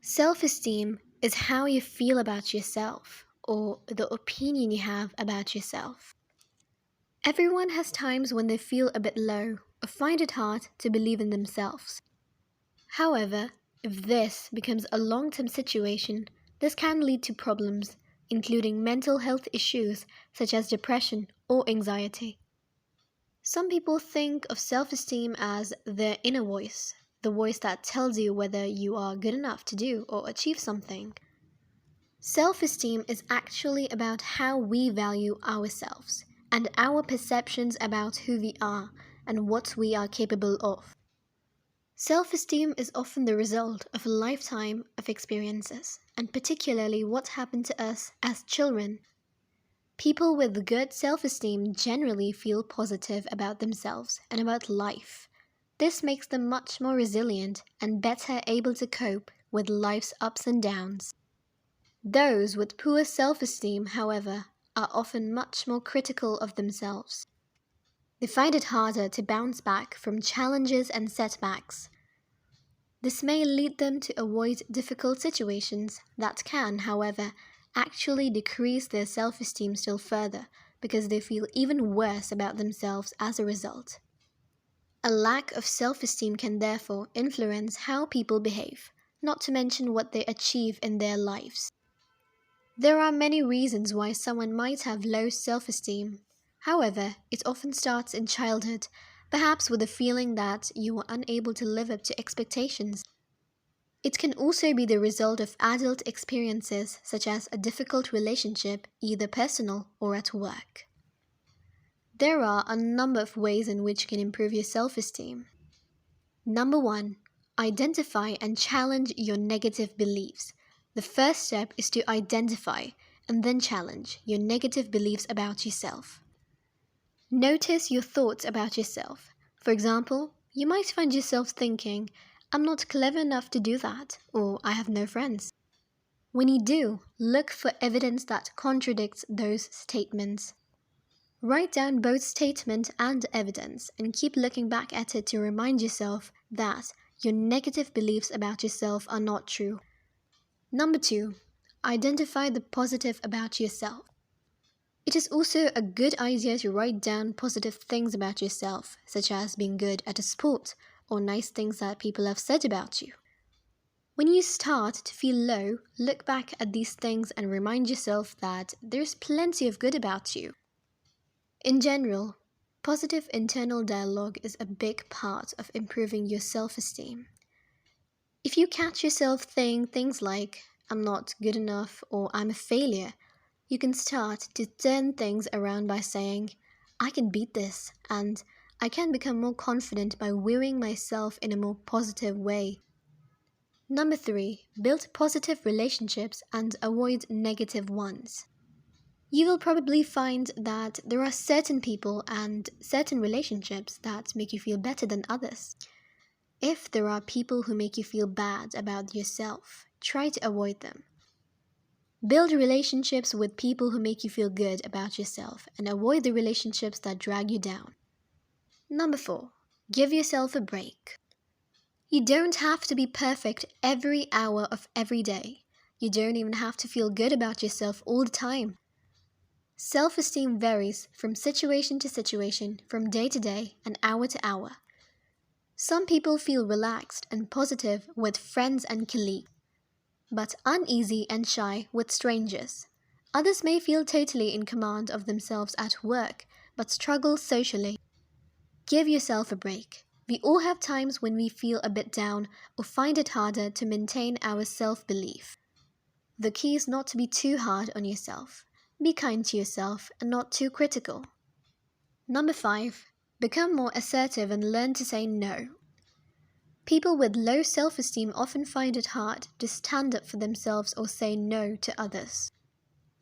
Self-esteem is how you feel about yourself or the opinion you have about yourself. Everyone has times when they feel a bit low or find it hard to believe in themselves. However, if this becomes a long-term situation, this can lead to problems, including mental health issues such as depression or anxiety. Some people think of self-esteem as their inner voice, the voice that tells you whether you are good enough to do or achieve something. Self-esteem is actually about how we value ourselves and our perceptions about who we are and what we are capable of. Self-esteem is often the result of a lifetime of experiences, and particularly what happened to us as children. People with good self-esteem generally feel positive about themselves and about life. This makes them much more resilient and better able to cope with life's ups and downs. Those with poor self-esteem, however, are often much more critical of themselves. They find it harder to bounce back from challenges and setbacks. This may lead them to avoid difficult situations that can, however, actually decrease their self-esteem still further because they feel even worse about themselves as a result. A lack of self-esteem can therefore influence how people behave, not to mention what they achieve in their lives. There are many reasons why someone might have low self-esteem. However, it often starts in childhood, perhaps with a feeling that you were unable to live up to expectations. It can also be the result of adult experiences such as a difficult relationship, either personal or at work. There are a number of ways in which you can improve your self-esteem. Number 1. Identify and challenge your negative beliefs. The first step is to identify and then challenge your negative beliefs about yourself. Notice your thoughts about yourself. For example, you might find yourself thinking, "I'm not clever enough to do that," or "I have no friends." When you do, look for evidence that contradicts those statements. Write down both statement and evidence and keep looking back at it to remind yourself that your negative beliefs about yourself are not true. Number 2. Identify the positive about yourself. It is also a good idea to write down positive things about yourself, such as being good at a sport or nice things that people have said about you. When you start to feel low, look back at these things and remind yourself that there's plenty of good about you. In general, positive internal dialogue is a big part of improving your self-esteem. If you catch yourself saying things like, "I'm not good enough" or "I'm a failure," you can start to turn things around by saying, "I can beat this," and "I can become more confident by viewing myself in a more positive way." Number 3. Build positive relationships and avoid negative ones. You will probably find that there are certain people and certain relationships that make you feel better than others. If there are people who make you feel bad about yourself, try to avoid them. Build relationships with people who make you feel good about yourself and avoid the relationships that drag you down. Number 4. Give yourself a break. You don't have to be perfect every hour of every day. You don't even have to feel good about yourself all the time. Self-esteem varies from situation to situation, from day to day, and hour to hour. Some people feel relaxed and positive with friends and colleagues, but uneasy and shy with strangers. Others may feel totally in command of themselves at work, but struggle socially. Give yourself a break. We all have times when we feel a bit down or find it harder to maintain our self-belief. The key is not to be too hard on yourself. Be kind to yourself and not too critical. Number 5. Become more assertive and learn to say no. People with low self-esteem often find it hard to stand up for themselves or say no to others.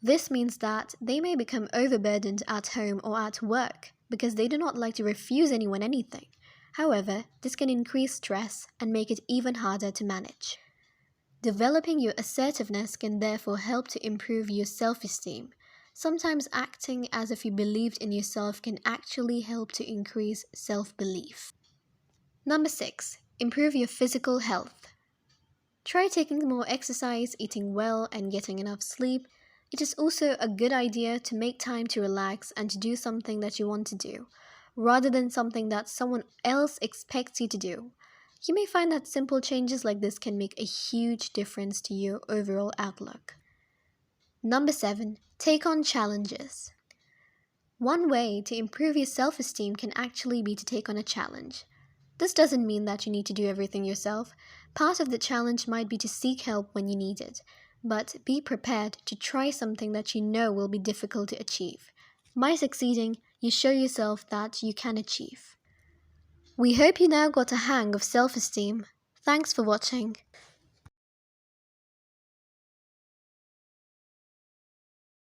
This means that they may become overburdened at home or at work because they do not like to refuse anyone anything. However, this can increase stress and make it even harder to manage. Developing your assertiveness can therefore help to improve your self-esteem. Sometimes acting as if you believed in yourself can actually help to increase self-belief. Number 6. Improve your physical health. Try taking more exercise, eating well, and getting enough sleep. It is also a good idea to make time to relax and to do something that you want to do, rather than something that someone else expects you to do. You may find that simple changes like this can make a huge difference to your overall outlook. Number 7, take on challenges. One way to improve your self esteem can actually be to take on a challenge. This doesn't mean that you need to do everything yourself. Part of the challenge might be to seek help when you need it, but be prepared to try something that you know will be difficult to achieve. By succeeding, you show yourself that you can achieve. We hope you now got a hang of self esteem. Thanks for watching.